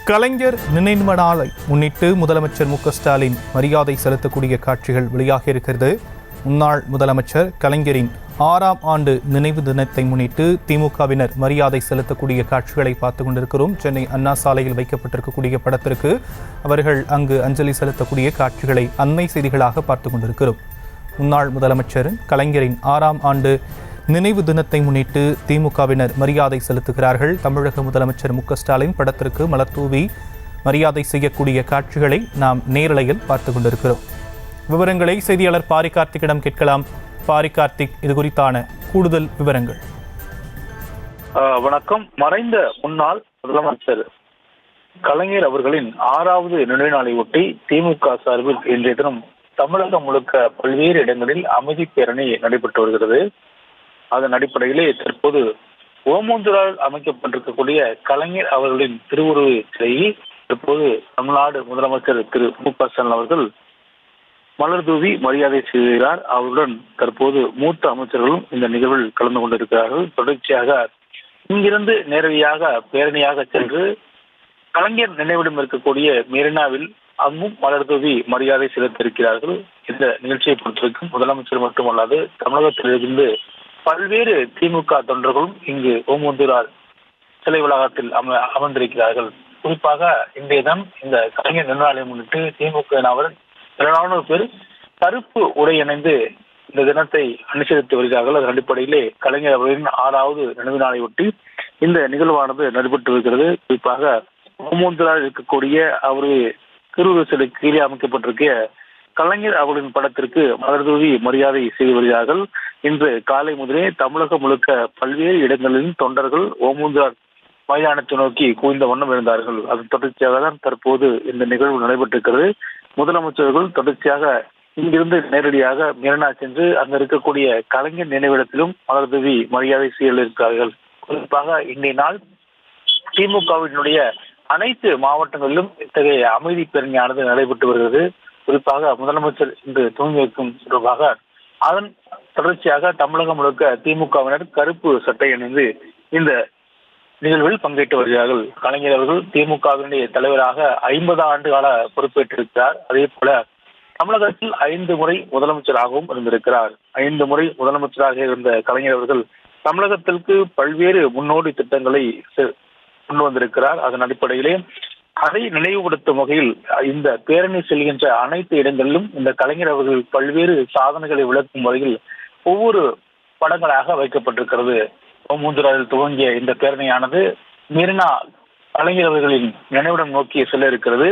கலைஞர் நினைவு நாளை முன்னிட்டு முதலமைச்சர் மு.க.ஸ்டாலின் மரியாதை செலுத்தக்கூடிய காட்சிகள் வெளியாகியிருக்கிறது. முன்னாள் முதலமைச்சர் கலைஞரின் 6ஆம் ஆண்டு நினைவு தினத்தை முன்னிட்டு திமுகவினர் மரியாதை செலுத்தக்கூடிய காட்சிகளை பார்த்து கொண்டிருக்கிறோம். சென்னை அண்ணா சாலையில் வைக்கப்பட்டிருக்கக்கூடிய படத்திற்கு அவர்கள் அங்கு அஞ்சலி செலுத்தக்கூடிய காட்சிகளை அண்மை செய்திகளாக பார்த்து கொண்டிருக்கிறோம். முன்னாள் முதலமைச்சர் கலைஞரின் 6ஆம் ஆண்டு நினைவு தினத்தை முன்னிட்டு திமுகவினர் மரியாதை செலுத்துகிறார்கள். தமிழக முதலமைச்சர் மு.க.ஸ்டாலின் படத்திற்கு மலர் தூவி மரியாதை செய்யக்கூடிய காட்சிகளை நாம் நேரலையில் பார்த்து கொண்டிருக்கிறோம். விவரங்களை செய்தியாளர் பாரி கார்த்திக்கிடம் கேட்கலாம். பாரி கார்த்திக், இது குறித்தான கூடுதல் விவரங்கள். வணக்கம். மறைந்த முன்னாள் முதலமைச்சர் கலைஞர் அவர்களின் 6வது நினைவு நாளை ஒட்டி திமுக சார்பில் இன்றைய தினம் தமிழகம் முழுக்க பல்வேறு இடங்களில் அமைதி பேரணி நடைபெற்று வருகிறது. அதன் அடிப்படையிலே தற்போது ஓமந்தூரால் அமைக்கப்பட்டிருக்கக்கூடிய கலைஞர் அவர்களின் திருவுருவ சிலையை தற்போது தமிழ்நாடு முதலமைச்சர் திரு மு.க.ஸ்டாலின் அவர்கள் மலர் தூவி மரியாதை செய்கிறார். அவருடன் தற்போது மூத்த அமைச்சர்களும் இந்த நிகழ்வில் கலந்து கொண்டிருக்கிறார்கள். தொடர்ச்சியாக இங்கிருந்து நேரடியாக பேரணியாக சென்று கலைஞர் நினைவிடம் இருக்கக்கூடிய மெரினாவில் அங்கும் மலர் தூவி மரியாதை செலுத்தியிருக்கிறார்கள். இந்த நிகழ்ச்சியை பொறுத்திருக்கும் முதலமைச்சர் மட்டுமல்லாது தமிழகத்திலிருந்து பல்வேறு திமுக தொண்டர்களும் இங்கு ஓமந்தூரார் சிலை வளாகத்தில் அமர்ந்திருக்கிறார்கள். குறிப்பாக இன்றைய தினம் இந்த கலைஞர் நினைவு நாளை முன்னிட்டு திமுகவினர் 200 பேர் கருப்பு உடை அணிந்து இந்த தினத்தை அனுசரித்து வருகிறார்கள். அதன் அடிப்படையிலே கலைஞர் அவர்களின் 6வது நினைவு நாளை ஒட்டி இந்த நிகழ்வானது நடைபெற்று வருகிறது. குறிப்பாக ஓமந்தூரால் இருக்கக்கூடிய அவரு திருவுருவ சிலை கீழே அமைக்கப்பட்டிருக்க கலைஞர் அவர்களின் படத்திற்கு மலர் தூவி மரியாதை செய்து வருகிறார்கள். இன்று காலை முதலே தமிழகம் முழுக்க பல்வேறு இடங்களிலும் தொண்டர்கள் ஓமந்தூரார் மைதானத்தை நோக்கி குவிந்த வண்ணம் இருந்தார்கள். அதன் தொடர்ச்சியாக தான் தற்போது இந்த நிகழ்வு நடைபெற்றிருக்கிறது. முதலமைச்சர்கள் தொடர்ச்சியாக இங்கிருந்து நேரடியாக மெரினா சென்று அங்க இருக்கக்கூடிய கலைஞர் நினைவிடத்திலும் மலர் தூவி மரியாதை செய்ய இருக்கிறார்கள். குறிப்பாக இன்றைய நாள் திமுகவினுடைய அனைத்து மாவட்டங்களிலும் இத்தகைய அமைதி பேரணியானது நடைபெற்று வருகிறது. குறிப்பாக முதலமைச்சர் இன்று துவங்கி வைக்கும் தொடர்பாக அதன் தொடர்ச்சியாக தமிழகம் முழுக்க திமுகவினர் கருப்பு சட்டை அணிந்து இந்த நிகழ்வில் பங்கேற்று வருகிறார்கள். கலைஞர் அவர்கள் திமுகவினுடைய தலைவராக 50 ஆண்டு கால பொறுப்பேற்றிருக்கிறார். அதே போல தமிழகத்தில் 5 முறை முதலமைச்சராகவும் இருந்திருக்கிறார். 5 முறை முதலமைச்சராக இருந்த கலைஞர் அவர்கள் தமிழகத்திற்கு பல்வேறு முன்னோடி திட்டங்களை கொண்டு வந்திருக்கிறார். அதன் அடிப்படையிலே அதை நினைவுபடுத்தும் வகையில் இந்த பேரணி செல்கின்ற அனைத்து இடங்களிலும் இந்த கலைஞர் அவர்கள் பல்வேறு சாதனைகளை விளக்கும் வகையில் ஒவ்வொரு படங்களாக வைக்கப்பட்டிருக்கிறது. ஓமந்தூராரில் துவங்கிய இந்த பேரணியானது மெரினா கலைஞர் அவர்களின் நினைவிடம் நோக்கி செல்ல இருக்கிறது.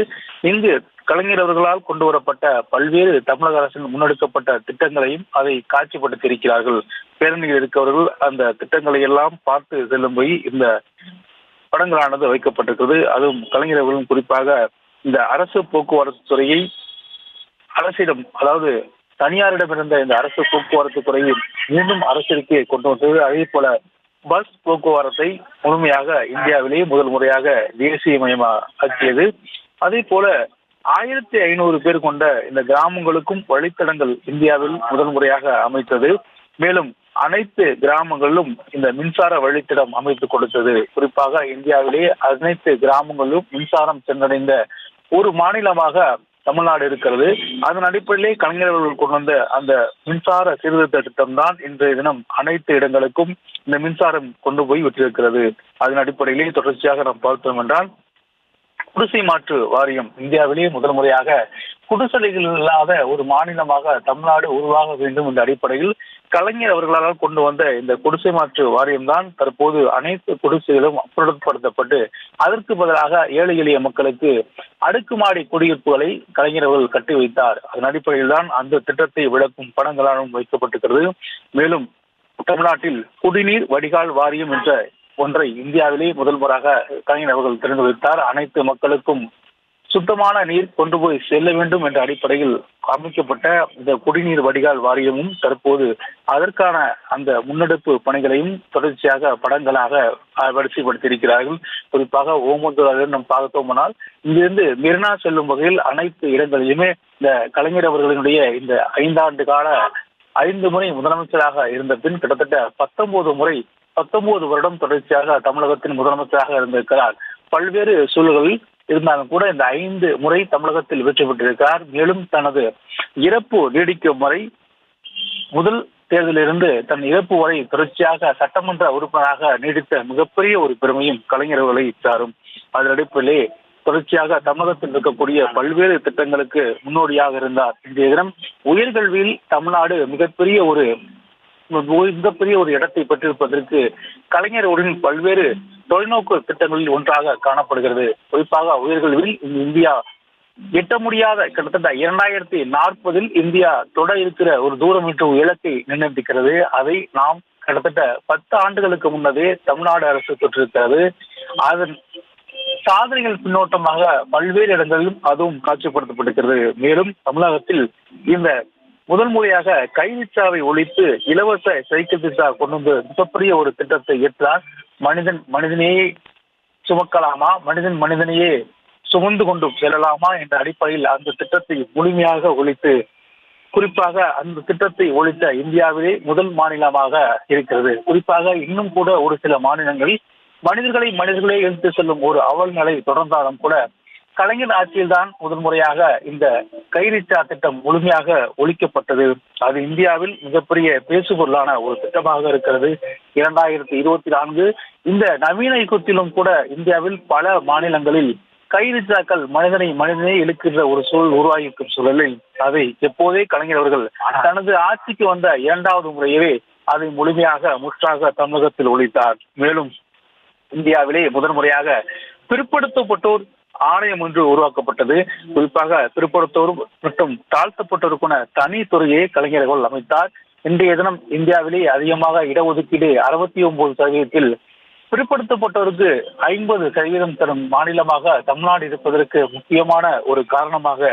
இங்கு கலைஞர் அவர்களால் கொண்டு வரப்பட்ட பல்வேறு தமிழக அரசின் முன்னெடுக்கப்பட்ட திட்டங்களையும் அதை காட்சிப்படுத்தி இருக்கிறார்கள். பேரணியில் இருக்கவர்கள் அந்த திட்டங்களை எல்லாம் பார்த்து செல்லும்படி இந்த படங்களானது வைக்கப்பட்டிருக்கிறது. அதுவும் கலைஞர் அவர்களும் குறிப்பாக இந்த அரசு போக்குவரத்து துறையை அரசிடம், அதாவது தனியாரிடம் இருந்த இந்த அரசு போக்குவரத்து துறையை மீண்டும் அரசிற்கு கொண்டு வந்தது. அதே போல பஸ் போக்குவரத்தை முழுமையாக இந்தியாவிலேயே முதல் முறையாக தேசியமயமாக்கியது. அதே போல 1500 பேர் கொண்ட இந்த கிராமங்களுக்கும் வழித்தடங்கள் இந்தியாவில் முதல் முறையாக அமைத்தது. மேலும் அனைத்து கிராமங்களிலும் இந்த மின்சார வழித்தடம் அமைத்து கொடுத்தது. குறிப்பாக இந்தியாவிலே அனைத்து கிராமங்களிலும் மின்சாரம் சென்றடைந்த ஒரு மாநிலமாக தமிழ்நாடு இருக்கிறது. அதன் அடிப்படையிலே கலைஞர் அவர்கள் கொண்டு வந்த அந்த மின்சார சீர்திருத்த திட்டம் தான் இன்றைய தினம் அனைத்து இடங்களுக்கும் இந்த மின்சாரம் கொண்டு போய் விட்டிருக்கிறது. அதன் அடிப்படையிலே தொடர்ச்சியாக நாம் பார்த்தோம் என்றால் குடிசை மாற்று வாரியம் இந்தியாவிலேயே முதல் முறையாக குடிசைகள் இல்லாத ஒரு மாநிலமாக தமிழ்நாடு உருவாக வேண்டும் என்ற அடிப்படையில் கலைஞர் அவர்களால் கொண்டு வந்த இந்த குடிசை மாற்று வாரியம் தான் தற்போது அனைத்து குடிசைகளும் அப்புறப்படுத்தப்பட்டு அதற்கு பதிலாக ஏழை எளிய மக்களுக்கு அடுக்குமாடி குடியிருப்புகளை கலைஞர் அவர்கள் கட்டி வைத்தார். அதன் அடிப்படையில் தான் அந்த திட்டத்தை விளக்கும் படங்களாலும் வைக்கப்பட்டிருக்கிறது. மேலும் தமிழ்நாட்டில் குடிநீர் வடிகால் வாரியம் என்ற ஒன்றை இந்தியாவிலே முதல் முறையாக கலைஞர் அவர்கள் திறந்து வைத்தார். அனைத்து மக்களுக்கும் சுத்தமான நீர் கொண்டு போய் செல்ல வேண்டும் என்ற அடிப்படையில் அமைக்கப்பட்ட இந்த குடிநீர் வடிகால் வாரியமும் தற்போது அதற்கான அந்த முன்னெடுப்பு பணிகளையும் தொடர்ச்சியாக படங்களாக வரிசைப்படுத்தியிருக்கிறார்கள். குறிப்பாக ஓமந்தூராரில் நாம் பார்த்தோம்னால் இங்கிருந்து மெரினா செல்லும் வகையில் அனைத்து இடங்களிலுமே இந்த கலைஞர் அவர்களினுடைய இந்த 5 ஆண்டு கால 5 முறை முதலமைச்சராக இருந்த பின் கிட்டத்தட்ட 19 வருடம் தொடர்ச்சியாக தமிழகத்தின் முதலமைச்சராக இருந்திருக்கிறார். பல்வேறு சூழல்களில் இருந்தாலும் கூட இந்த 5 முறை தமிழகத்தில் வெற்றி பெற்றிருக்கிறார். மேலும் தனது இறப்பு நீடிக்கும் வரை முதல் தேர்தலிலிருந்து தன் இறப்பு வரை தொடர்ச்சியாக சட்டமன்ற உறுப்பினராக நீடித்த மிகப்பெரிய ஒரு பெருமையும் கலைஞர் அவர்களை சாரும். அதன் அடிப்படையிலே தொடர்ச்சியாக தமிழகத்தில் இருக்கக்கூடிய பல்வேறு திட்டங்களுக்கு முன்னோடியாக இருந்தார். இன்றைய தினம் உயர்கல்வியில் தமிழ்நாடு மிகப்பெரிய ஒரு இடத்தை பெற்றிருப்பதற்கு கலைஞர்களுடன் பல்வேறு தொலைநோக்கு திட்டங்களில் ஒன்றாக காணப்படுகிறது. குறிப்பாக உயர்கல்வியில் இந்தியா எட்ட முடியாத கிட்டத்தட்ட 2040 இந்தியா தொட இருக்கிற ஒரு தூரம் என்ற இலக்கை நிர்ணயிக்கிறது. அதை நாம் கிட்டத்தட்ட 10 ஆண்டுகளுக்கு முன்னதே தமிழ்நாடு அரசு பெற்றிருக்கிறது. அதன் சாதனைகள் பின்னோட்டமாக பல்வேறு இடங்களிலும் அதுவும் காட்சிப்படுத்தப்பட்டிருக்கிறது. மேலும் தமிழகத்தில் இந்த முதல் முறையாக கைவிச்சாவை ஒழித்து இலவச சைக்கிள் திட்டா கொண்டு வந்து மிகப்பெரிய ஒரு திட்டத்தை ஏற்றார். மனிதனையே சுமக்கலாமா, மனிதனையே சுமந்து கொண்டு செல்லலாமா என்ற அடிப்படையில் அந்த திட்டத்தை முழுமையாக ஒழித்து, குறிப்பாக அந்த திட்டத்தை ஒழித்த இந்தியாவிலே முதல் மாநிலமாக இருக்கிறது. குறிப்பாக இன்னும் கூட ஒரு சில மாநிலங்கள் மனிதர்களே எடுத்து செல்லும் ஒரு அவல் நிலை தொடர்ந்தாலும் கூட கலைஞர் ஆட்சியில்தான் முதல் முறையாக இந்த கைரிச்சா திட்டம் முழுமையாக ஒழிக்கப்பட்டது. அது இந்தியாவில் மிகப்பெரிய பேசுபொருளான ஒரு திட்டமாக இருக்கிறது. 2024 இந்த நவீன யுகத்திலும் கூட இந்தியாவில் பல மாநிலங்களில் கைரிச்சாக்கள் மனிதனே இழுக்கின்ற ஒரு சூழல் உருவாகியிருக்கும் சூழலில் அதை எப்போதே கலைஞர் அவர்கள் தனது ஆட்சிக்கு வந்த 2வது முறையவே அதை முற்றாக தமிழகத்தில் ஒழித்தார். மேலும் இந்தியாவிலே முதல் முறையாக பிற்படுத்தப்பட்டோர் ஆணையம் ஒன்று உருவாக்கப்பட்டது. குறிப்பாக பிற்படுத்தோர் மற்றும் தாழ்த்தப்பட்டோருக்கான தனி துறையை கலைஞர்கள் அமைத்தார். இன்றைய தினம் இந்தியாவிலே அதிகமாக இடஒதுக்கீடு 69%, பிற்படுத்தப்பட்டோருக்கு 50% தரும் மாநிலமாக தமிழ்நாடு இருப்பதற்கு முக்கியமான ஒரு காரணமாக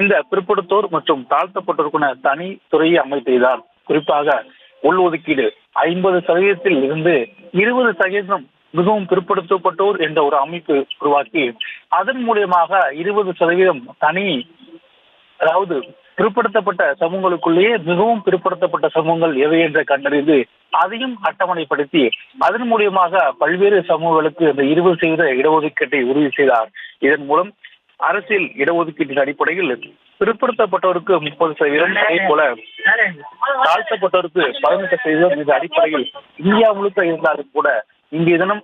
இந்த பிற்படுத்தோர் மற்றும் தாழ்த்தப்பட்டோருக்கான தனி துறையை அமைத்ததுதான். குறிப்பாக உள்ஒதுக்கீடு 50% இருந்து 20% மிகவும் பிற்படுத்தப்பட்டோர் என்ற ஒரு அமைப்பு உருவாக்கி அதன் மூலியமாக 20% தனி, அதாவது பிற்படுத்தப்பட்ட சமூகங்களுக்குள்ளேயே மிகவும் பிற்படுத்தப்பட்ட சமூகங்கள் எவை என்று கண்டறிந்து அதையும் அட்டவணைப்படுத்தி அதன் மூலியமாக பல்வேறு சமூகங்களுக்கு இந்த 20% இடஒதுக்கீட்டை உறுதி செய்தார். இதன் மூலம் அரசியல் இடஒதுக்கீட்டின் அடிப்படையில் பிற்படுத்தப்பட்டவருக்கு 30%, அதே போல தாழ்த்தப்பட்டவருக்கு 18% இந்த அடிப்படையில் இந்தியா முழுக்க இருந்தாலும் கூட இன்றைய தினம்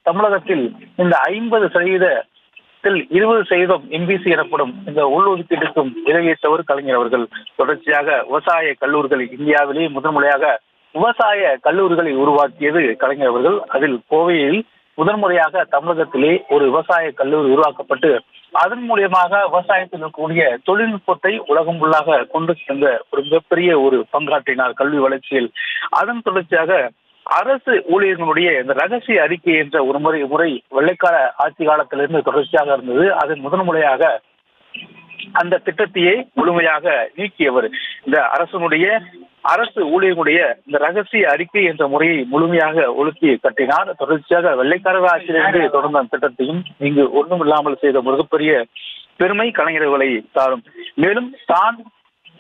தமிழகத்தில் இந்த 50%-ல் 20% எம்பிசி எனப்படும் இந்த உள்ஒதுக்கீட்டுக்கும் நிறைவேற்றவர் கலைஞர் அவர்கள். தொடர்ச்சியாக விவசாய கல்லூரிகள், இந்தியாவிலேயே முதன் முறையாக விவசாய கல்லூரிகளை உருவாக்கியது கலைஞர் அவர்கள். அதில் கோவையில் முதன்முறையாக தமிழகத்திலே ஒரு விவசாய கல்லூரி உருவாக்கப்பட்டு அதன் மூலியமாக விவசாயத்தில் இருக்கக்கூடிய தொழில்நுட்பத்தை உலகம் ஃபுல்லாக கொண்டு சென்ற ஒரு மிகப்பெரிய ஒரு பங்காற்றினார் கல்வி வளர்ச்சியில். அதன் தொடர்ச்சியாக அரசு ஊழியர்களுடைய இந்த ரகசிய அறிக்கை என்ற ஒரு முறை வெள்ளைக்கார ஆட்சி காலத்திலிருந்து தொடர்ச்சியாக இருந்தது. அதன் முதன் முறையாக அந்த திட்டத்தையே முழுமையாக நீக்கியவர். இந்த அரசு ஊழியர்களுடைய இந்த ரகசிய அறிக்கை என்ற முறையை முழுமையாக ஒழுக்கி கட்டினார். தொடர்ச்சியாக வெள்ளைக்கார ஆட்சியிலிருந்து தொடர்ந்த அந்த திட்டத்தையும் இங்கு ஒன்றும் இல்லாமல் செய்த மிகப்பெரிய பெருமை கலைஞர்களை சாரும். மேலும் தான்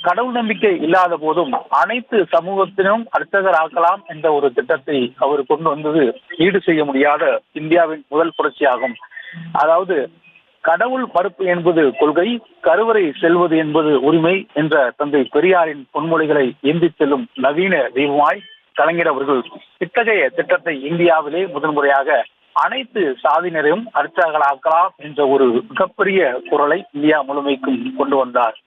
கடவுள் நம்பிக்கை இல்லாத போதும் அனைத்து சமூகத்திலும் அர்ச்சகர் ஆக்கலாம் என்ற ஒரு திட்டத்தை அவர் கொண்டு வந்தது ஈடு செய்ய முடியாத இந்தியாவின் முதல் புரட்சியாகும். அதாவது கடவுள் மறுப்பு என்பது கொள்கை, கருவறை செல்வது என்பது உரிமை என்ற தந்தை பெரியாரின் பொன்மொழிகளை ஏந்தி செல்லும் நவீன தெய்வமாய் கலைஞர் அவர்கள் இத்தகைய திட்டத்தை இந்தியாவிலே முதன்முறையாக அனைத்து சாதியினரையும் அர்ச்சகர்களாக்கலாம் என்ற ஒரு மிகப்பெரிய குரலை இந்தியா முழுமைக்கும் கொண்டு வந்தார்.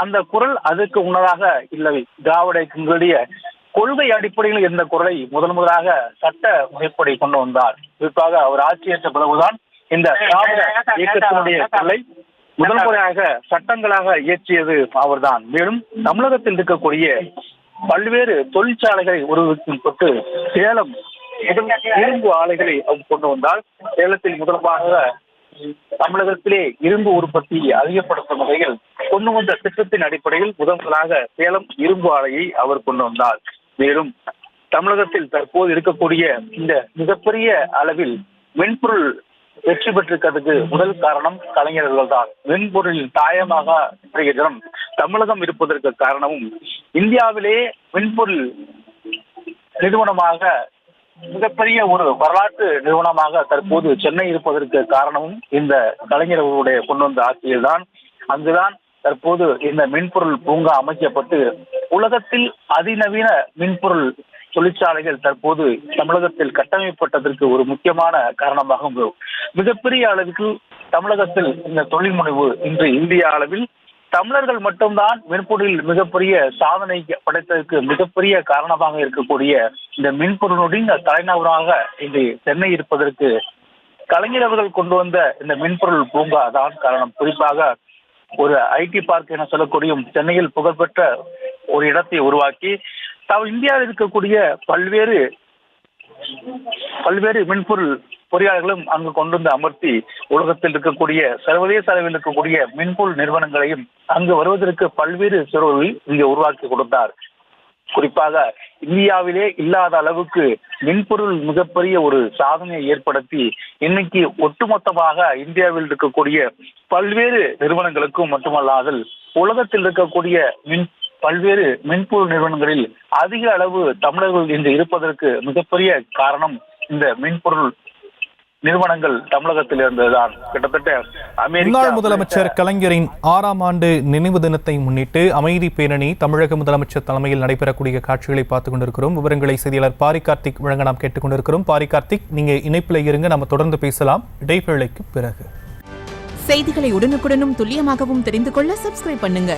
அந்த குரல் அதற்கு முன்னதாக இல்லை, திராவிட இயக்கங்களுடைய கொள்கை அடிப்படையில் இருந்த குரலை முதலாக சட்ட முறைப்படி கொண்டு வந்தார். குறிப்பாக அவர் ஆட்சியேற்ற பிறகுதான் இந்த திராவிட இயக்கத்தினுடைய குரலை முதல் முறையாக சட்டங்களாக இயற்றியது அவர்தான். மேலும் தமிழகத்தில் இருக்கக்கூடிய பல்வேறு தொழிற்சாலைகளை உருவாக்கப்பட்டு சேலம் இரும்பு ஆலைகளை கொண்டு வந்தால் சேலத்தில் முதலாக தமிழகத்திலே இரும்பு உற்பத்தி அதிகப்படுத்தும் வகையில் கொண்டு வந்த திட்டத்தின் அடிப்படையில் முதலாக சேலம் இரும்பு ஆலையை அவர் கொண்டு வந்தார். மேலும் தமிழகத்தில் தற்போது இருக்கக்கூடிய இந்த மிகப்பெரிய அளவில் மென்பொருள் வெற்றி பெற்றிருக்கிறதுக்கு முதல் காரணம் கலைஞர்கள் தான். மென்பொருளின் தாயமாக இன்றைய தினம் தமிழகம் இருப்பதற்கு காரணமும் இந்தியாவிலே மென்பொருள் நிறுவனமாக மிகப்பெரிய ஒரு வரலாற்று நிறுவனமாக தற்போது சென்னை இருப்பதற்கு காரணமும் இந்த கலைஞர் அவர்களுடைய கொண்டு வந்த ஆட்சியில் தான். அங்குதான் தற்போது இந்த மின்பொருள் பூங்கா அமைக்கப்பட்டு உலகத்தில் அதிநவீன மின்பொருள் தொழிற்சாலைகள் தற்போது தமிழகத்தில் கட்டமைக்கப்பட்டதற்கு ஒரு முக்கியமான காரணமாக மிகப்பெரிய அளவுக்கு தமிழகத்தில் இந்த தொழில் முனைவு இன்று இந்திய அளவில் தமிழர்கள் மட்டும்தான் மென்பொருளில் மிகப்பெரிய சாதனை படைத்ததற்கு மிகப்பெரிய காரணமாக இருக்கக்கூடிய இந்த மின்பொருளுடைய தலைநகராக இன்று சென்னை இருப்பதற்கு கலைஞர் அவர்கள் கொண்டு வந்த இந்த மின்பொருள் பூங்கா தான் காரணம். குறிப்பாக ஒரு ஐடி பார்க் என சொல்லக்கூடிய சென்னையில் புகழ்பெற்ற ஒரு இடத்தை உருவாக்கி இந்தியாவில் இருக்கக்கூடிய பல்வேறு மின்பொருள் பொறியாளர்களும் அங்கு கொண்டு வந்து அமர்த்தி உலகத்தில் இருக்கக்கூடிய சர்வதேச அளவில் இருக்கக்கூடிய மின்பொருள் நிறுவனங்களையும் அங்கு வருவதற்கு பல்வேறு சூழல்களை இங்கு உருவாக்கி கொடுத்தார். குறிப்பாக இந்தியாவிலே இல்லாத அளவுக்கு மின்பொருள் மிகப்பெரிய ஒரு சாதனையை ஏற்படுத்தி இன்னைக்கு ஒட்டுமொத்தமாக இந்தியாவில் இருக்கக்கூடிய பல்வேறு நிறுவனங்களுக்கும் மட்டுமல்லாமல் உலகத்தில் இருக்கக்கூடிய பல்வேறு மின்பொருள் நிறுவனங்களில் அதிக அளவு தமிழர்கள் இன்று இருப்பதற்கு மிகப்பெரிய காரணம் இந்த மின்பொருள் நிறுவனங்கள் தமிழகத்தில் இருந்ததுதான். கிட்டத்தட்ட முன்னாள் முதலமைச்சர் கலைஞரின் 6ஆம் ஆண்டு நினைவு தினத்தை முன்னிட்டு அமைதி பேரணி தமிழக முதலமைச்சர் தலைமையில் நடைபெறக்கூடிய காட்சிகளை பார்த்துக் கொண்டிருக்கிறோம். விவரங்களை செய்தியாளர் பாரி கார்த்திக் வழங்க நாம் கேட்டுக்கொண்டிருக்கிறோம். பாரி கார்த்திக், நீங்க இணைப்பில் இருங்க, நம்ம தொடர்ந்து பேசலாம் இடைவேளைக்கு பிறகு. செய்திகளை உடனுக்குடனும் துல்லியமாகவும் தெரிந்து கொள்ள சப்ஸ்கிரைப் பண்ணுங்க.